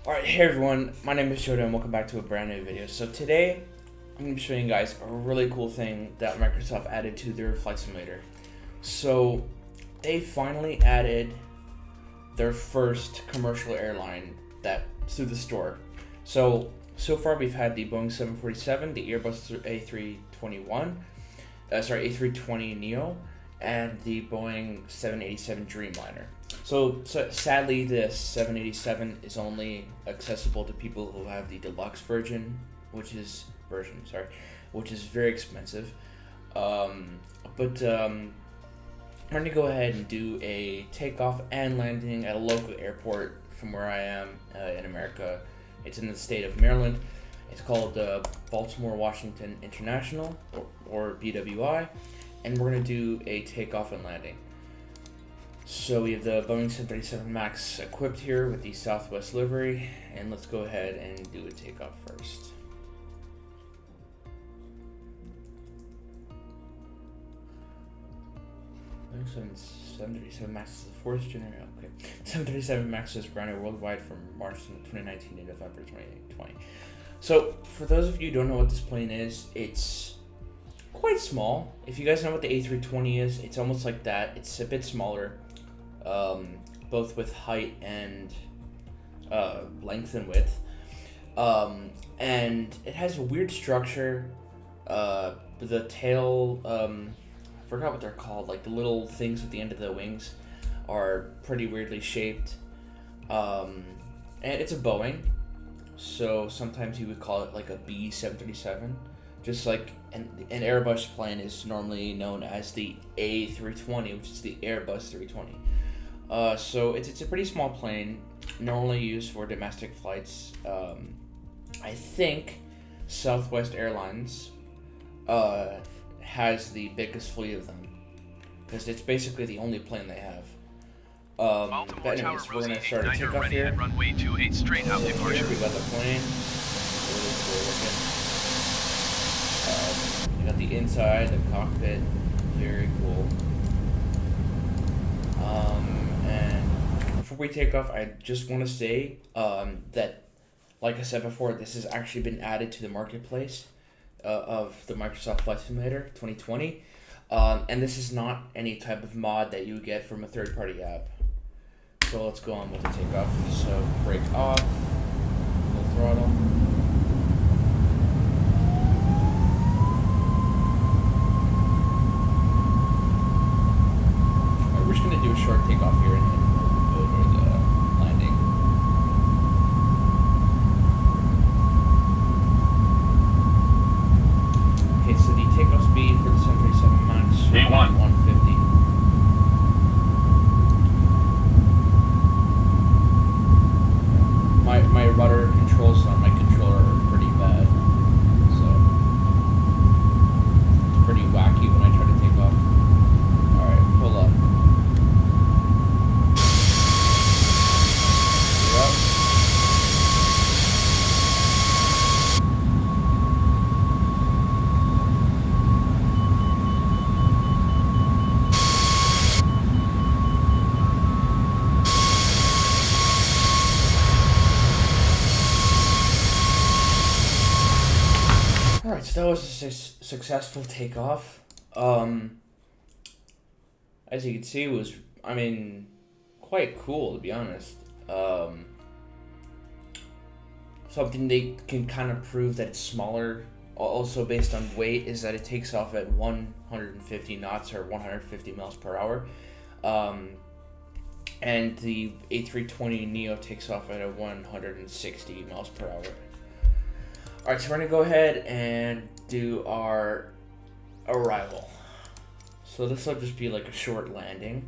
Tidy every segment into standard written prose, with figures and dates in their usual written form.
Alright, hey everyone, my name is Joda and welcome back to a brand new video. So today, I'm going to be showing you guys a really cool thing that Microsoft added to their flight simulator. So, they finally added their first commercial airline that through the store. So far we've had the Boeing 747, the Airbus A321, A320neo, and the Boeing 787 Dreamliner. So sadly, this 787 is only accessible to people who have the deluxe version, which is very expensive. I'm going to go ahead and do a takeoff and landing at a local airport from where I am in America. It's in the state of Maryland. It's called Baltimore Washington International, or BWI, and we're going to do a takeoff and landing. So we have the Boeing 737 MAX equipped here with the Southwest livery, and let's go ahead and do a takeoff first. Boeing 737 MAX is the fourth generation. Okay, 737 MAX is grounded worldwide from March 2019 to November 2020. So for those of you who don't know what this plane is, it's quite small. If you guys know what the A320 is, it's almost like that. It's a bit smaller. Both with height and length and width, and it has a weird structure. The tail, I forgot what they're called, like the little things at the end of the wings are pretty weirdly shaped, and it's a Boeing, so sometimes you would call it like a B737, just like an Airbus plane is normally known as the A320, which is the Airbus 320. So it's a pretty small plane, normally used for domestic flights. I think Southwest Airlines has the biggest fleet of them, because it's basically the only plane they have. But anyways, we're gonna start a takeoff here. Runway 28 straight out departure. We got the plane. Really cool looking. We got the inside, the cockpit. Very cool. And before we take off, I just want to say that, like I said before, this has actually been added to the marketplace of the Microsoft Flight Simulator 2020. And this is not any type of mod that you would get from a third-party app. So let's go on with the takeoff. So brake off, full throttle. We're just going to do a short takeoff here and go over the landing. Okay, so the takeoff speed for the 737 MAX is A1. 150. My rudder controls on my controller are pretty bad, so it's pretty wacky when I try to take off. Alright, pull up. Alright, so that was a successful takeoff. As you can see, it was, quite cool, to be honest. Something they can kind of prove that it's smaller, also based on weight, is that it takes off at 150 knots or 150 miles per hour. And the A320neo takes off at 160 miles per hour. Alright, so we're going to go ahead and do our arrival. So this will just be like a short landing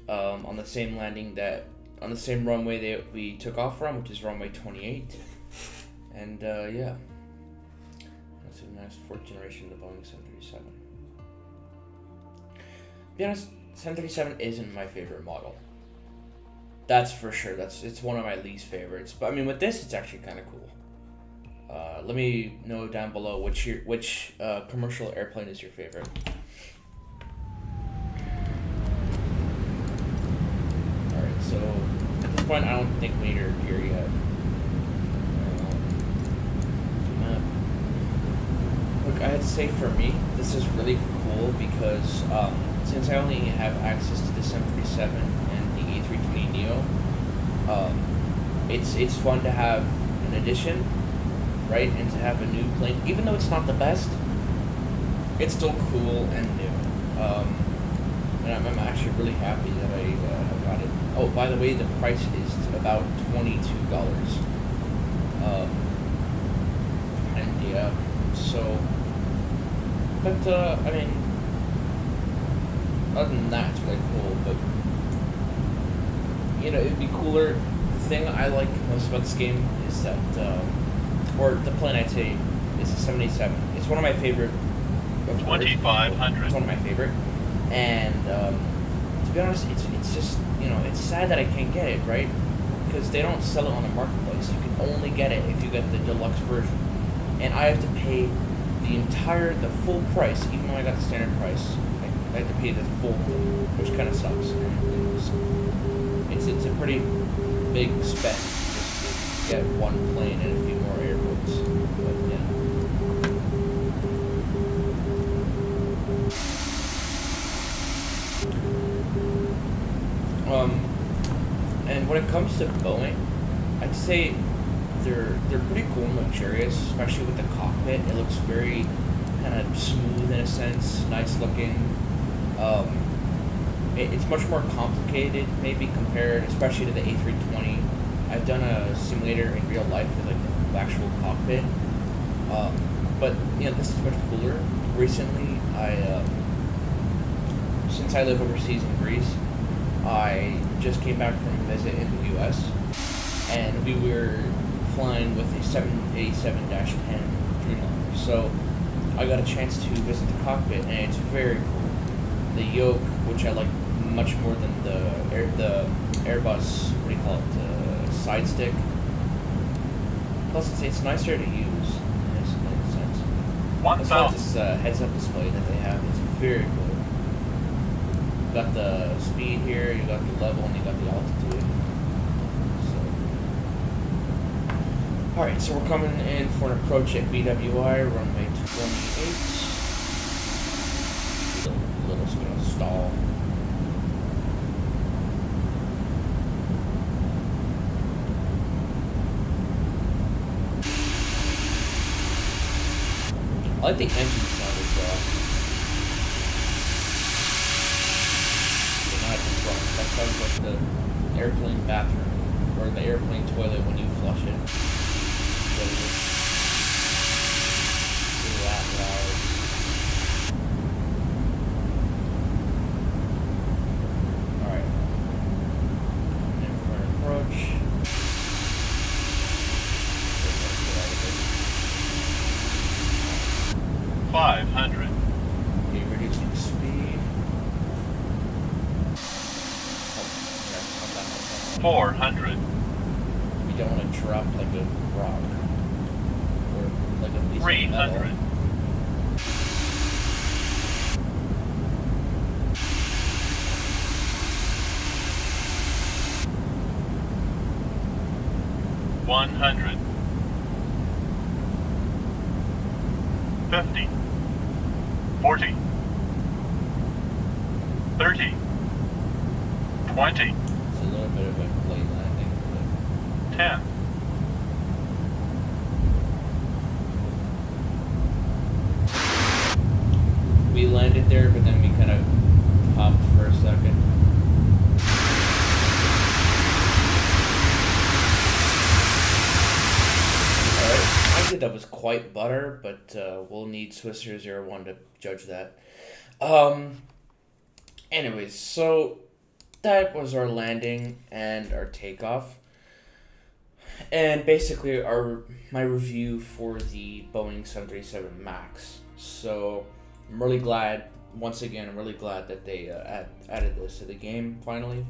on the same runway that we took off from, which is runway 28. And yeah, that's a nice fourth generation of the Boeing 737. To be honest, 737 isn't my favorite model. That's for sure. It's one of my least favorites. But with this, it's actually kind of cool. Let me know down below which commercial airplane is your favorite. Alright, so at this point I don't think we need our gear yet. look, I had to say for me, this is really cool because since I only have access to the 737 and the A320neo, it's fun to have an addition, right? And to have a new plane, even though it's not the best, it's still cool and new. And I'm actually really happy that I got it. Oh, by the way, the price is about $22. And yeah, so, but I mean, other than that, it's really cool. But you know, it'd be cooler. The thing I like most about this game is that, or the plane I'd say, is the 787. It's one of my favorite. 2,500. It's one of my favorite. And to be honest, it's just, you know, it's sad that I can't get it, right? Because they don't sell it on the marketplace. You can only get it if you get the deluxe version. And I have to pay the full price, even though I got the standard price. I have to pay the full thing, which kind of sucks. It's a pretty big spend just to get one plane and a few more airports. But yeah. And when it comes to Boeing, I'd say they're pretty cool and luxurious, especially with the cockpit. It looks very kind of smooth in a sense, nice looking. It's much more complicated, maybe compared, especially to the A320. I've done a simulator in real life with like the actual cockpit, but you know, this is much cooler. Recently, since I live overseas in Greece, I just came back from a visit in the U.S. and we were flying with a 787-10 Dreamliner. So I got a chance to visit the cockpit, and it's very cool. The yoke, which I like much more than the Airbus, what do you call it, the side stick. Plus, it's nicer to use in a sense. It's like this heads-up display that they have. It's very cool. You got the speed here, you got the level, and you got the altitude. Alright, so we're coming in for an approach at BWI, runway 28. A little gonna stall. I like the engine sound as well. That sounds like the airplane bathroom, or the airplane toilet when you flush it. That loud. Alright. Coming in for an approach. 500. Okay, reducing speed. 400. We don't want to drop like a rock. Or like a piece of 300. metal. 100. 50. 40. 30. 20. It's a little bit of a late landing. 10. We landed there, but then we kind of hopped for a second. Alright, I think that was quite butter, but we'll need Swisser01 to judge that. Anyways, so that was our landing and our takeoff. And basically my review for the Boeing 737 MAX. So I'm really glad, once again, that they added this to the game finally.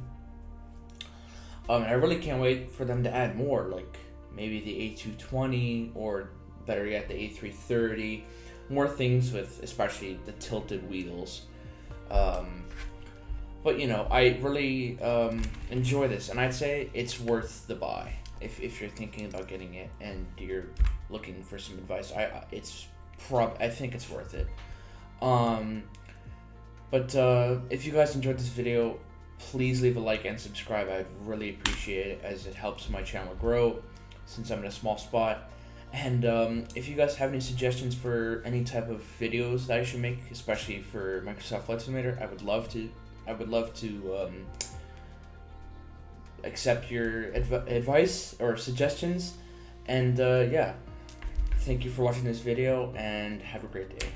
And I really can't wait for them to add more, like maybe the A220 or better yet the A330. More things with especially the tilted wheels. But you know, I really enjoy this, and I'd say it's worth the buy if you're thinking about getting it and you're looking for some advice. It's I think it's worth it. But if you guys enjoyed this video, please leave a like and subscribe. I'd really appreciate it, as it helps my channel grow since I'm in a small spot. And if you guys have any suggestions for any type of videos that I should make, especially for Microsoft Flight Simulator, I would love to accept your advice or suggestions. And yeah, thank you for watching this video, and have a great day.